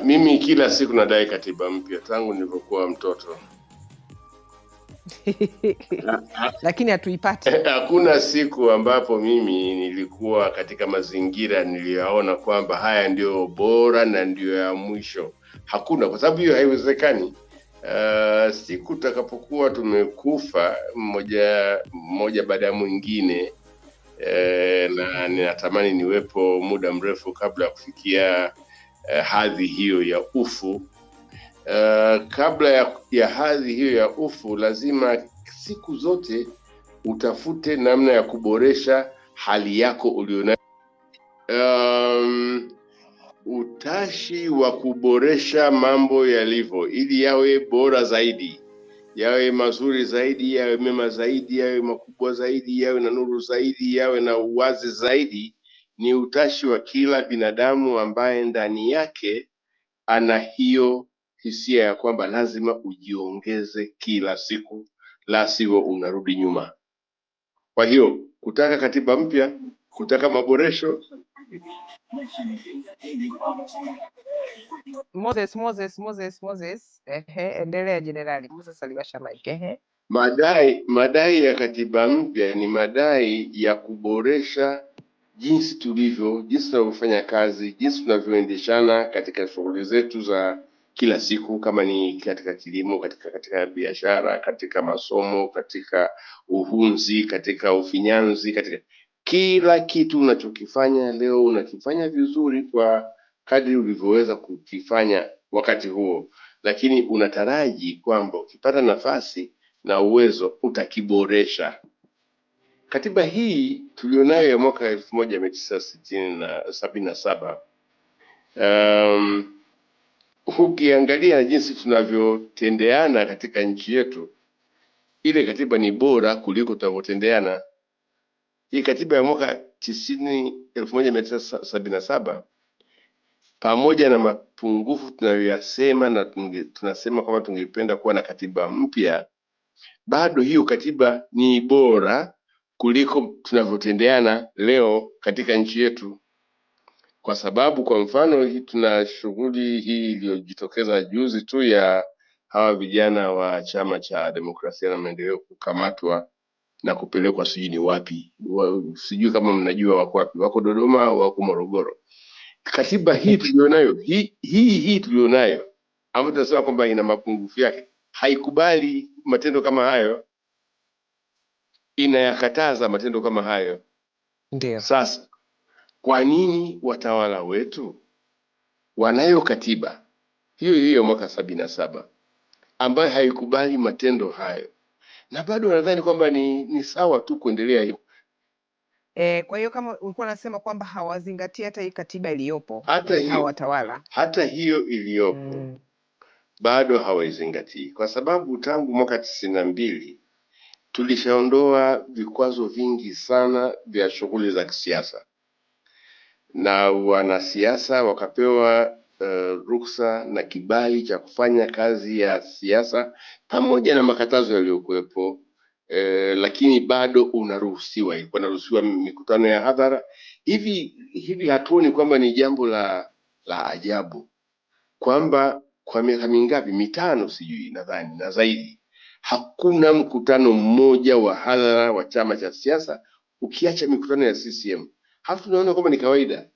Mimi kila siku nadai katiba mpya tangu nilipokuwa mtoto. Lakini hatuipati. Hakuna siku ambapo mimi nilikuwa katika mazingira niliyaona kwamba haya ndio bora na ndio ya mwisho. Hakuna, kwa sababu hiyo haiwezekani. Siku takapokuwa tumekufa mmoja baada ya mwingine, na ninatamani niwepo muda mrefu kabla ya kufikia hadhi hiyo ya ufu. Kabla ya hadhi hiyo ya ufu, lazima siku zote utafute namna ya kuboresha hali yako ulionayo. Utashi wa kuboresha mambo yalivyo ili yawe bora zaidi, yawe mazuri zaidi, yawe mema zaidi, yawe makubwa zaidi, yawe na nuru zaidi, yawe na uwazi zaidi, ni utashi wa kila binadamu ambaye ndani yake ana hiyo hisia ya kwamba lazima ujiongeze kila siku, la sivyo unarudi nyuma. Kwa hiyo kutaka katiba mpya, kutaka maboresho. Moses. Endelea Jenerali Moses aliwasha mic. Madai ya katiba mpya ni madai ya kuboresha jinsi tulivyo, jinsi tunavyofanya kazi, jinsi tunavyoendeshana katika shughuli zetu za kila siku, kama ni katika kilimo, katika biashara, katika masomo, katika uhunzi, katika ufinyanzi, katika kila kitu unachokifanya leo unakifanya vizuri kwa kadri ulivyoweza kukifanya wakati huo, lakini unataraji kwamba ukipata nafasi na uwezo utakiboresha. Katiba hii tulionayo ya mwaka 1977, ukiangalia jinsi tunavyotendeana katika nchi yetu, ile katiba ni bora kuliko tunavyotendeana. Hii katiba ya mwaka 1977, pamoja na mapungufu tunayoyasema na tunasema kwamba tungependa kuwa na katiba mpya, bado hiyo katiba ni bora kuliko tunavyotendeana leo katika nchi yetu. Kwa sababu kwa mfano tuna shughuli hii iliyojitokeza juzi tu ya hawa vijana wa Chama cha Demokrasia na Maendeleo kukamatwa na kupelekwa sijui ni wapi. Sijui kama mnajua wako wapi, wako Dodoma au wako Morogoro. Katiba hii tulionayo, hii tulionayo, ambayo tunasema kwamba ina mapungufu yake, haikubali matendo kama hayo, inayakataza matendo kama hayo. Ndio. Sasa kwa nini watawala wetu wanayo katiba hiyo mwaka 77 ambayo haikubali matendo hayo, na bado nadhani kwamba ni sawa tu kuendelea hivyo? Kwa hiyo kama ulikuwa unasema kwamba hawazingatia hata hii katiba iliyopo, hata hiyo watawala, hata hiyo iliyopo bado hawaizingatii, kwa sababu tangu mwaka 92 tulishaondoa vikwazo vingi sana vya shughuli za kisiasa, na wanasiasa wakapewa ruksa na kibali cha kufanya kazi ya siasa pamoja na makatazo yaliyokuwepo, lakini bado unaruhusiwa, ilikuwa naruhusiwa mikutano ya hadhara. Hivi hatuoni kwamba ni jambo la ajabu kwamba kwa miaka mingapi, 5 sijui nadhani na zaidi, hakuna mkutano mmoja wa hadhara wa chama cha siasa, ukiacha mikutano ya CCM. Halafu tunaona kwamba ni kawaida.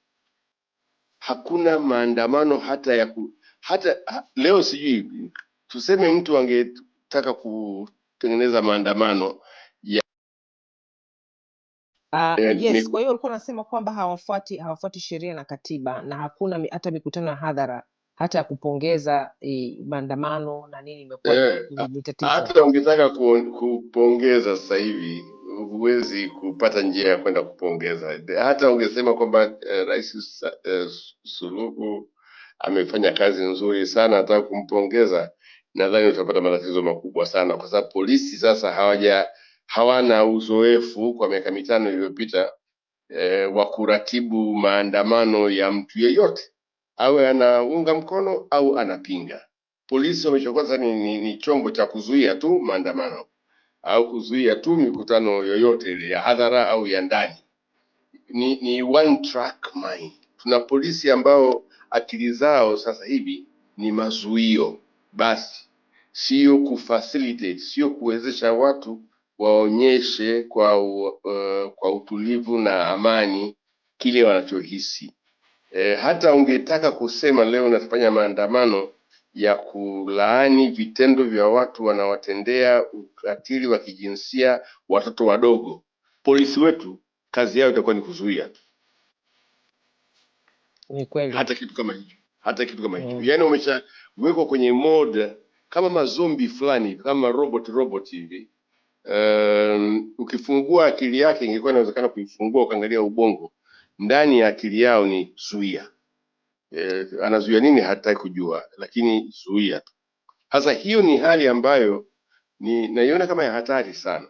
Hakuna maandamano hata leo, sijui tuseme mtu angetaka kutengeneza maandamano ya yes. Kwa hiyo ulikuwa unasema kwamba hawafuati sheria na katiba, na hakuna hata mikutano ya hadhara hata ya kupongeza maandamano na nini, imekuwa ni tatizo. Hata ungetaka kupongeza sasa hivi huwezi kupata njia ya kwenda kupongeza. Hata ungesema kwamba Rais Suluhu amefanya kazi nzuri sana, nataka kumpongeza, nadhani utapata matatizo makubwa sana, kwa sababu polisi sasa hawana uzoefu kwa miaka 5 iliyopita wa kuratibu maandamano ya mtu yeyote, awe anaunga mkono au anapinga. Polisi wameshakuwa sasa ni chombo cha kuzuia tu maandamano au kuzuia tu mikutano yoyote ile ya hadhara au ya ndani. Ni one track mind. Tuna polisi ambao akili zao sasa hivi ni mazuio basi, sio kufacilitate, sio kuwezesha watu waonyeshe kwa utulivu na amani kile wanachohisi. Hata ungetaka kusema leo nafanya maandamano ya kulaani vitendo vya watu wanawatendea ukatili wa kijinsia watoto wadogo, polisi wetu kazi yao itakuwa ni kuzuia. Ni kweli. Hata kitu kama hicho. Yaani umeshawekwa kwenye mode kama mazombi fulani, kama robot hivi. Ukifungua akili yake, ingekuwa inawezekana kuifungua ukaangalia ubongo, ndani ya akili yao ni zuia. Anazuia nini hataki kujua, lakini zuia. Sasa hiyo ni hali ambayo naiona kama ya hatari sana,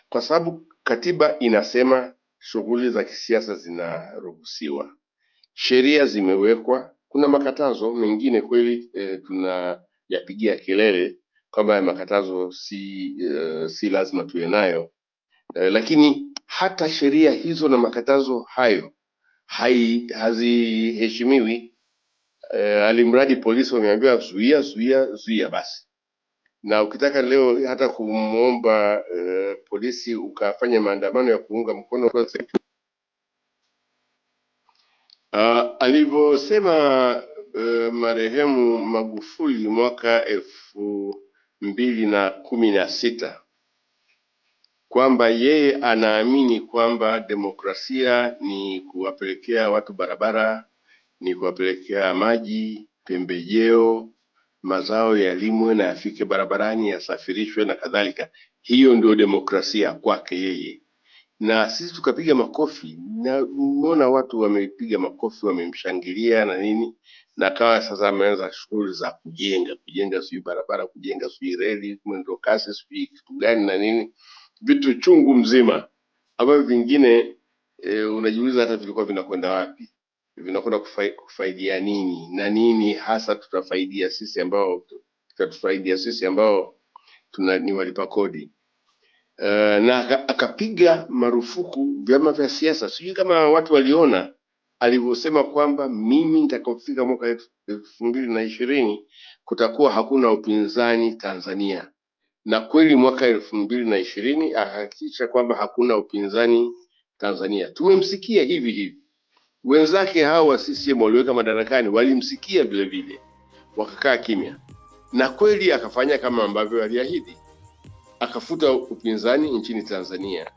kwa sababu katiba inasema shughuli za kisiasa zinaruhusiwa, sheria zimewekwa, kuna makatazo mengine kweli tunayapigia kelele kwamba makatazo si lazima tuwe nayo, lakini hata sheria hizo na makatazo hayo haziheshimiwi. Alimradi polisi wameambiwa zuia basi. Na ukitaka leo hata kumuomba polisi ukafanya maandamano ya kuunga mkono alivyosema marehemu Magufuli mwaka 2016 kwamba yeye anaamini kwamba demokrasia ni kuwapelekea watu barabara, ni kuwapelekea maji, pembejeo, mazao yalimwe na yafike barabarani, yasafirishwe na kadhalika. Hiyo ndio demokrasia kwake yeye, na sisi tukapiga makofi, na umeona watu wamepiga makofi, wamemshangilia na nini, na kawa sasa ameanza shughuli za kujenga sijui barabara, kujenga sijui reli, mwendo kasi, sijui kitu gani na nini, vitu chungu mzima ambavyo vingine unajiuliza hata vilikuwa vinakwenda wapi, vinakwenda kufaidia nini, na nini hasa tutafaidia sisi ambao ni walipa kodi. Na akapiga marufuku vyama vya siasa. Sijui kama watu waliona alivyosema kwamba mimi nitakapofika mwaka 2020 kutakuwa hakuna upinzani Tanzania, na kweli mwaka 2020 ahakikisha kwamba hakuna upinzani Tanzania. Tumemsikia hivi wenzake hao wa CCM waliweka madarakani walimsikia vile vile, wakakaa kimya, na kweli akafanya kama ambavyo aliahidi. Akafuta upinzani nchini Tanzania,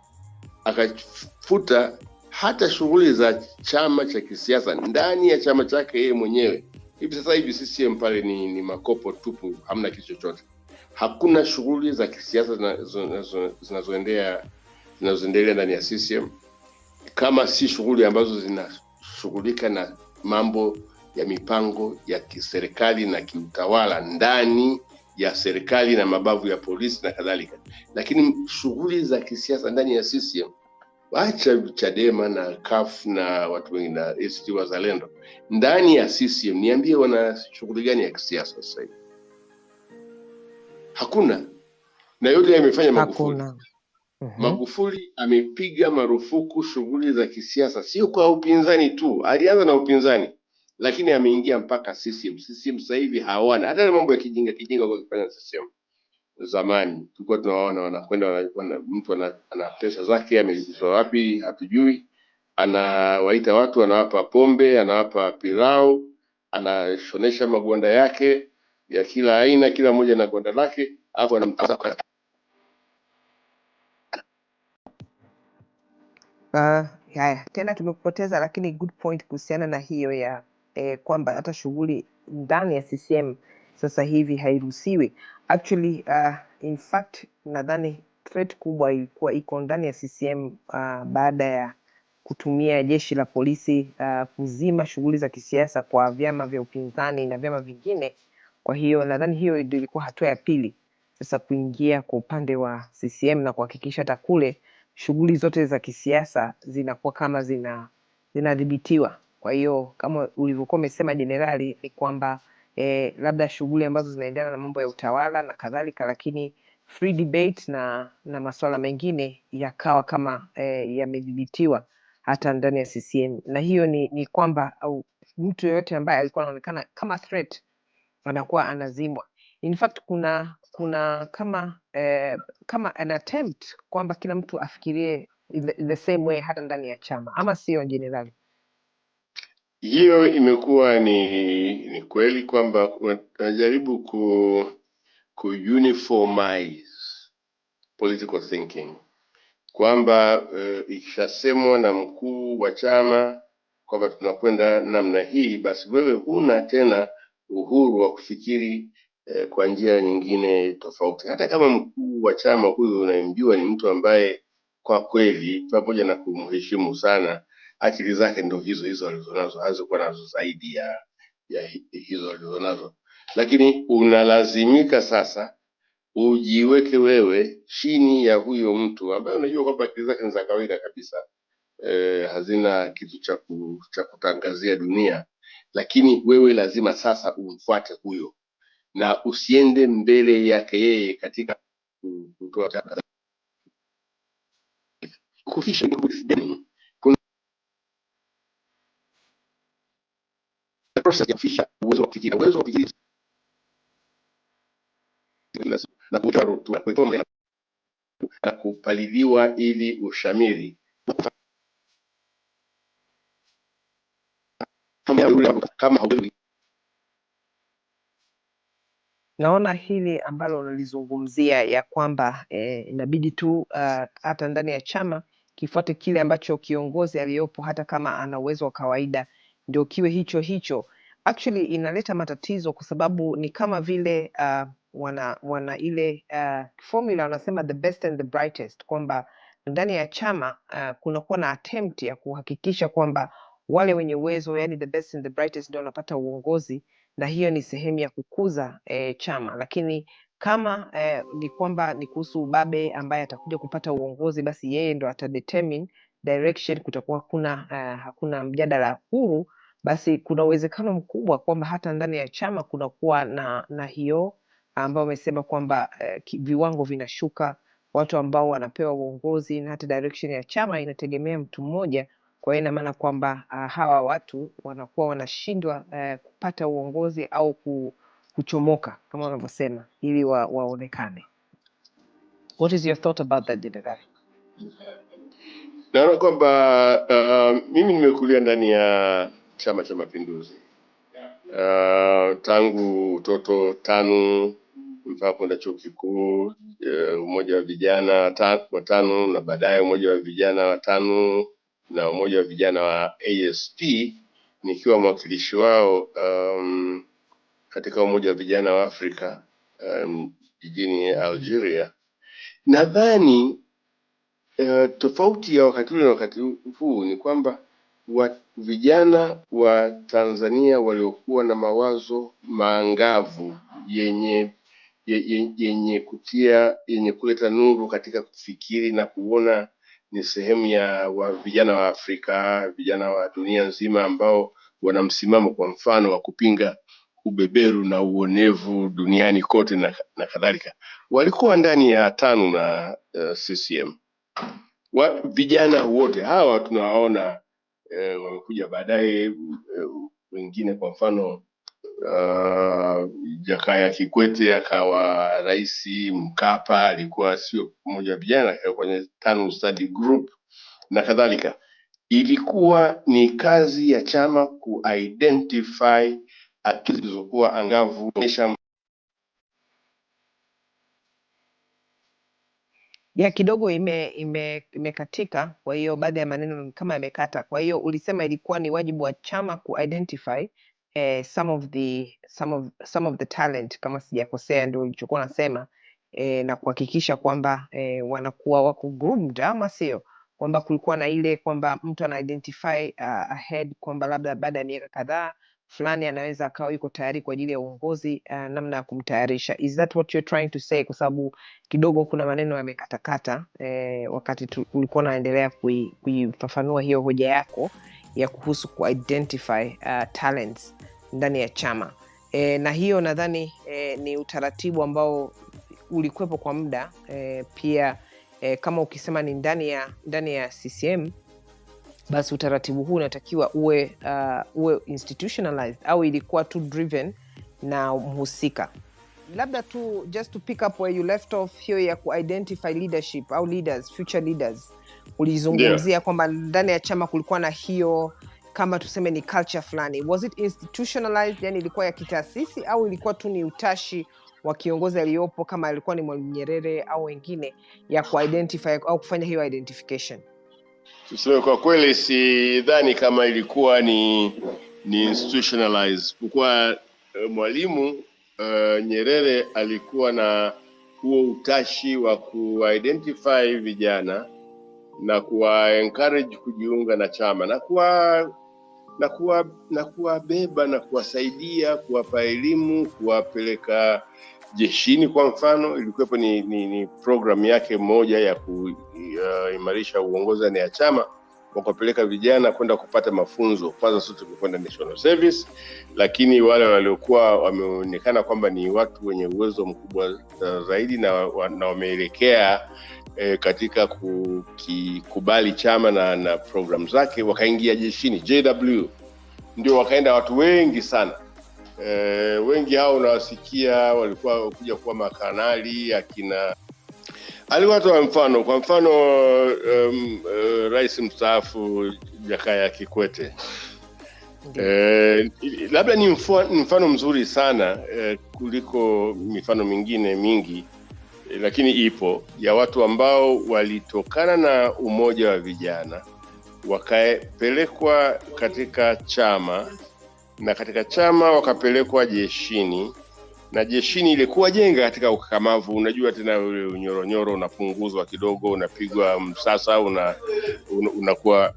akafuta hata shughuli za chama cha kisiasa ndani ya chama chake yeye mwenyewe. Sasa hivi CCM pale ni makopo tupu, hamna kitu chochote. Hakuna shughuli za kisiasa zinazoendelea ndani ya CCM kama si shughuli ambazo zinashughulika na mambo ya mipango ya kiserikali na kiutawala ndani ya serikali na mabavu ya polisi na kadhalika. Lakini shughuli za kisiasa ndani ya CCM, acha Chadema na CUF na watu wengine na ACT Wazalendo, ndani ya CCM niambie wana shughuli gani ya kisiasa sasa hivi? Hakuna. Na yote yamefanya Magufuli. Magufuli amepiga marufuku shughuli za kisiasa, sio kwa upinzani tu. Alianza na upinzani, lakini ameingia mpaka CCM. CCM sasa hivi hawana hata mambo ya kijinga kwa kufanya CCM. Zamani tulikuwa tunaona wanakwenda mtu ana pesa zake amelipwa wapi hatujui, anawaita watu, anawapa pombe, anawapa pilau, anashonesha magwanda yake ya kila aina, kila mmoja na gwanda lake, alafu anamtaza. Haya tena tumepoteza, lakini good point kuhusiana na hiyo ya kwamba hata shughuli ndani ya CCM sasa hivi hairuhusiwi. Actually in fact nadhani threat kubwa ilikuwa iko ndani ya CCM baada ya kutumia jeshi la polisi kuzima shughuli za kisiasa kwa vyama vya upinzani na vyama vingine. Kwa hiyo nadhani hiyo ndio ilikuwa hatua ya pili sasa kuingia kwa upande wa CCM na kuhakikisha hata kule shughuli zote za kisiasa zinakuwa kama zinadhibitiwa. Kwa hiyo kama ulivyokuwa umesema Jenerali, ni kwamba labda shughuli ambazo zinaendana na mambo ya utawala na kadhalika, lakini free debate na masuala mengine yakawa kama yamedhibitiwa hata ndani ya CCM. Na hiyo ni kwamba mtu yoyote ambaye alikuwa anaonekana kama threat anakuwa anazimwa. In fact kuna kama an attempt kwamba kila mtu afikirie the same way hata ndani ya chama, ama sio jenerali? Hiyo imekuwa ni kweli kwamba wanajaribu ku uniformize political thinking, kwamba ikishasemwa na mkuu wa chama kwamba tunakwenda namna hii, basi wewe huna tena uhuru wa kufikiri kwa njia nyingine tofauti, hata kama mkuu wa chama huyu unayemjua ni mtu ambaye kwa kweli pamoja na kumheshimu sana, akili zake ndo hizo alizonazo, hazikuwa nazo zaidi ya hizo alizonazo, lakini unalazimika sasa ujiweke wewe chini ya huyo mtu ambaye unajua kwamba akili zake ni za kawaida kabisa, hazina kitu cha kutangazia dunia, lakini wewe lazima sasa umfuate huyo na usiende mbele yake yeye katika kutoa kufisha. Kuna process ya kufisha uwezo wa kufikiri na kupaliliwa ili ushamiri. Kama naona hili ambalo unalizungumzia ya kwamba inabidi tu hata ndani ya chama kifuate kile ambacho kiongozi aliyopo, hata kama ana uwezo wa kawaida, ndio kiwe hicho hicho. Actually inaleta matatizo kwa sababu ni kama vile wana ile formula wanasema the best and the brightest, kwamba ndani ya chama kunakuwa na attempt ya kuhakikisha kwamba wale wenye uwezo, yani the best and the brightest, ndio wanapata uongozi, na hiyo ni sehemu ya kukuza chama. Lakini kama ni kwamba ni kuhusu ubabe ambaye atakuja kupata uongozi, basi yeye ndo atadetermine direction, kutakuwa hakuna mjadala huru, basi kuna uwezekano mkubwa kwamba hata ndani ya chama kunakuwa na hiyo ambao wamesema kwamba viwango vinashuka, watu ambao wanapewa uongozi na hata direction ya chama inategemea mtu mmoja. Kwa hiyo ina maana kwamba hawa watu wanakuwa wanashindwa kupata uongozi au kuchomoka kama wanavyosema, ili waonekane. What is your thought about that, Jenerali? naona kwamba mimi nimekulia ndani ya Chama cha Mapinduzi tangu utoto, TANU mpaka kwenda chuo kikuu, umoja wa vijana wa TANU, na baadaye umoja wa vijana wa TANU na umoja wa vijana wa ASP, nikiwa mwakilishi wao katika umoja wa vijana wa Afrika jijini Algeria. Nadhani tofauti ya wakati ule na wakati huu ni kwamba vijana wa Tanzania waliokuwa na mawazo maangavu yenye kuleta nuru katika kufikiri na kuona ni sehemu ya vijana wa Afrika, vijana wa dunia nzima, ambao wana msimamo kwa mfano wa kupinga ubeberu na uonevu duniani kote na kadhalika, walikuwa ndani ya TANU na CCM. Vijana wote hawa tunawaona wamekuja baadaye, wengine kwa mfano Jakaya Kikwete akawa rais, Mkapa alikuwa sio mmoja wa vijana kwenye TANU study group na kadhalika. Ilikuwa ni kazi ya chama ku-identify akili zilizokuwa angavu. Ya kidogo imekatika, kwa hiyo baadhi ya maneno kama yamekata. Kwa hiyo ulisema ilikuwa ni wajibu wa chama ku-identify some of the talent, kama sijakosea ndio ulichokuwa nasema, na kuhakikisha kwamba wanakuwa wako groomed, ama sio kwamba kulikuwa na ile kwamba mtu ana identify ahead kwamba labda baada ya miaka kadhaa fulani anaweza akawa yuko tayari kwa ajili ya uongozi, namna ya kumtayarisha. Is that what you're trying to say? Kwa sababu kidogo kuna maneno yamekatakata wakati ulikuwa unaendelea kuifafanua hiyo hoja yako ya kuhusu ku-identify talents ndani ya chama. Na hiyo nadhani ni utaratibu ambao ulikuwepo kwa muda pia, kama ukisema ni ndani ya CCM, basi utaratibu huu unatakiwa uwe institutionalized au ilikuwa tu driven na mhusika. Labda tu just to pick up where you left off, hiyo ya ku-identify leadership au leaders, future leaders, ulizungumzia kwamba ndani ya chama kulikuwa na hiyo kama tuseme ni culture fulani. Was it institutionalized, yani ilikuwa ya kitaasisi au ilikuwa tu ni utashi wa kiongozi aliyopo kama alikuwa ni Mwalimu Nyerere au wengine ya ku-identify au kufanya hiyo identification? Tuseme kwa kweli sidhani kama ilikuwa ni institutionalized. Kwa Mwalimu Nyerere alikuwa na huo utashi wa ku-identify vijana na kuwa-encourage kujiunga na chama na kuwabeba na kuwasaidia, kuwapa elimu, kuwapeleka jeshini. Kwa mfano ilikuwepo ni program yake moja ya kuimarisha uongozi ndani ya chama, wakapeleka vijana kwenda kupata mafunzo. Kwanza sote tulikwenda National Service, lakini wale waliokuwa wameonekana kwamba ni watu wenye uwezo mkubwa zaidi na wameelekea katika kukubali chama na program zake, wakaingia jeshini JW. Ndio wakaenda watu wengi sana. Wengi hao unawasikia walikuwa kuja kuwa makanali, akina aliwatoa mfano. Kwa mfano rais mstaafu Jakaya Kikwete. Labda ni mfano mzuri sana kuliko mifano mingine mingi, lakini ipo ya watu ambao walitokana na umoja wa vijana wakapelekwa katika chama, na katika chama wakapelekwa jeshini, na jeshini ile kuwajenga katika ukakamavu. Unajua tena ule unyoronyoro unapunguzwa kidogo, unapigwa msasa, unakuwa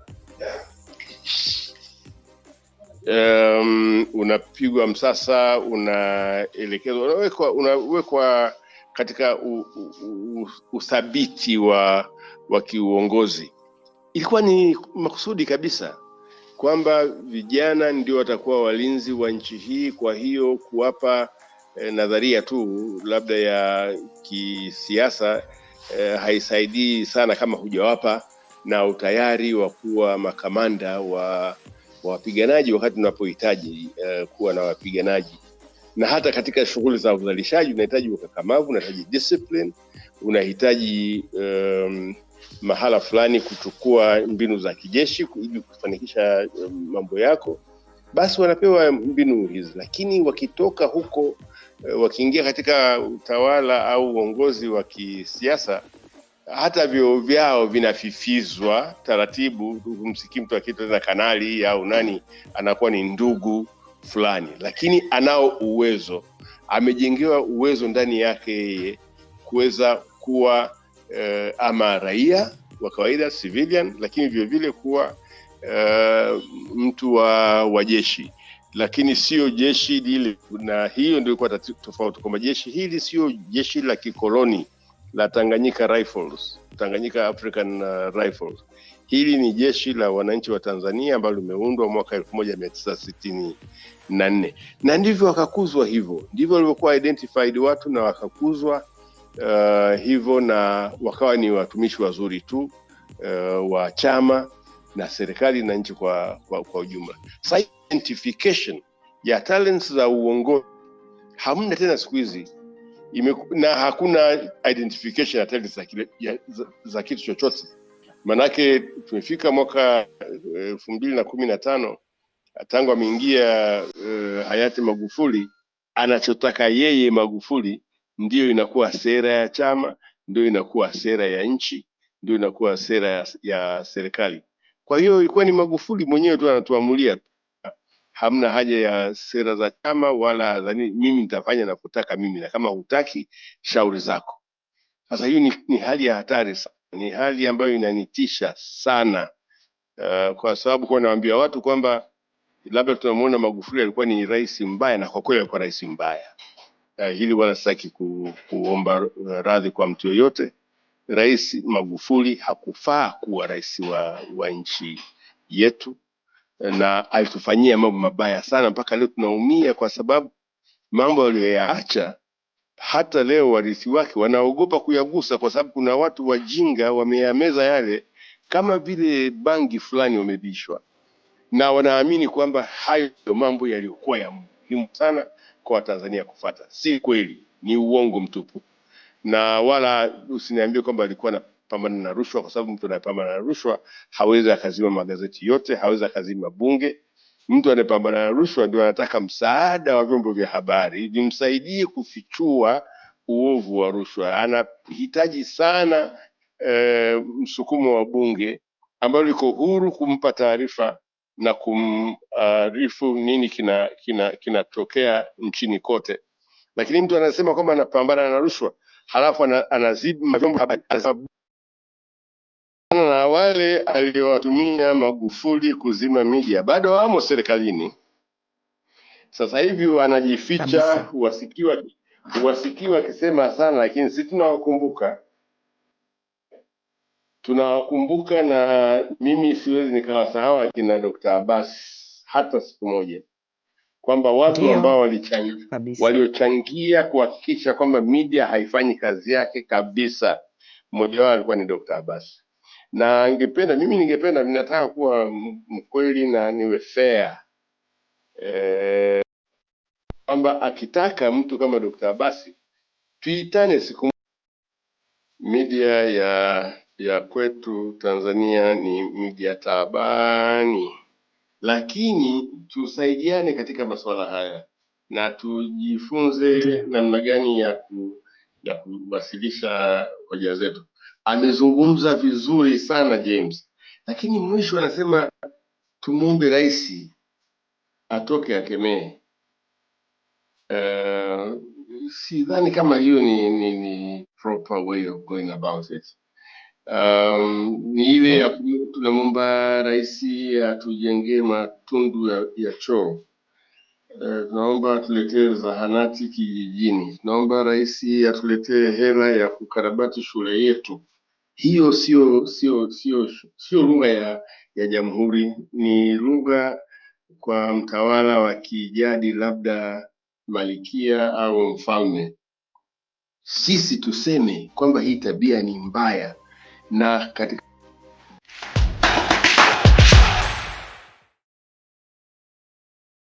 unapigwa msasa, unaelekezwa, unawekwa katika uthabiti wa kiuongozi. Ilikuwa ni makusudi kabisa kwamba vijana ndio watakuwa walinzi wa nchi hii. Kwa hiyo kuwapa nadharia tu labda ya kisiasa haisaidii sana kama hujawapa na utayari wa kuwa makamanda wa wapiganaji wakati unapohitaji kuwa na wapiganaji. Na hata katika shughuli za uzalishaji unahitaji ukakamavu, unahitaji discipline, unahitaji mahala fulani kuchukua mbinu za kijeshi ili kufanikisha mambo yako. Basi wanapewa mbinu hizi, lakini wakitoka huko wakiingia katika utawala au uongozi wa kisiasa, hata vyeo vyao vinafifizwa taratibu. Msikii mtu akitwa kanali au nani anakuwa ni ndugu fulani, lakini anao uwezo, amejengewa uwezo ndani yake yeye kuweza kuwa ama raia wa kawaida civilian, lakini vile vile kuwa mtu wa jeshi, lakini sio jeshi lile. Na hiyo ndio ilikuwa tofauti, kwamba jeshi hili sio jeshi la kikoloni la Tanganyika Rifles, Tanganyika African Rifles. Hili ni jeshi la wananchi wa Tanzania ambalo limeundwa mwaka 1964, na ndivyo wakakuzwa hivyo, ndivyo walivyokuwa identified watu na wakakuzwa hivyo, na wakawa ni watumishi wazuri tu wa chama na serikali na nchi kwa ujumla. Identification ya talents za uongozi hamna tena siku hizi, na hakuna identification ya talents za kitu chochote. Manake tumefika mwaka 2015, tangu ameingia hayati Magufuli, anachotaka yeye Magufuli ndio inakuwa sera ya chama, ndio inakuwa sera ya nchi, ndio inakuwa sera ya serikali. Kwa hiyo ilikuwa ni Magufuli mwenyewe tu anatuamulia, hamna haja ya sera za chama wala mimi nitafanya na kutaka mimi, na kama hutaki shauri zako. Sasa hiyo ni hali ya hatari sana, ni hali ambayo inanitisha sana, kwa sababu kwa naambia watu kwamba labda tunamuona Magufuli alikuwa ni rais mbaya, na kwa kweli alikuwa rais mbaya. Hili wala sitaki kuomba radhi kwa mtu yoyote. Rais Magufuli hakufaa kuwa rais wa nchi yetu, na alitufanyia mambo mabaya sana mpaka leo tunaumia, kwa sababu mambo aliyoyaacha hata leo warithi wake wanaogopa kuyagusa, kwa sababu kuna watu wajinga wameyameza yale kama vile bangi fulani wamebishwa, na wanaamini kwamba hayo mambo yaliyokuwa ya muhimu sana kwa Watanzania kufuata. Si kweli, ni uongo mtupu. Na wala usiniambie kwamba alikuwa anapambana na rushwa, kwa sababu mtu anayepambana na rushwa hawezi akazima magazeti yote, hawezi akazima bunge. Mtu anayepambana na rushwa ndio anataka msaada wa vyombo vya habari vimsaidie kufichua uovu wa rushwa. Anahitaji sana msukumo wa bunge ambalo liko huru kumpa taarifa na kumarifu nini kinatokea nchini kote. Lakini mtu anasema kwamba anapambana na rushwa, halafu anaziba vyombo habari, na wale aliowatumia Magufuli kuzima media bado wamo serikalini. Sasa hivi wanajificha, wasikiwa akisema sana, lakini sisi tunawakumbuka, na mimi siwezi nikawasahau akina Dr. Abbas hata siku moja, kwamba watu ambao waliochangia kuhakikisha kwamba media haifanyi kazi yake kabisa, mmoja wao alikuwa ni Dr. Abbas. Na ninataka kuwa mkweli na niwe fair, kwamba akitaka mtu kama Dr. Abbas tuitane siku. Media ya kwetu Tanzania ni media taabani, lakini tusaidiane katika masuala haya na tujifunze namna gani ya kuwasilisha hoja zetu. Amezungumza vizuri sana James, lakini mwisho anasema tumuombe rais atoke akemee. Sidhani kama hiyo ni proper way of going about it. Ni ile tunamwomba rais atujengee matundu ya choo. Tunaomba atuletee zahanati kijijini. Tunaomba rais atuletee hela ya kukarabati shule yetu. Hiyo sio lugha ya jamhuri, ni lugha kwa mtawala wa kijadi, labda malikia au mfalme. Sisi tuseme kwamba hii tabia ni mbaya, na katika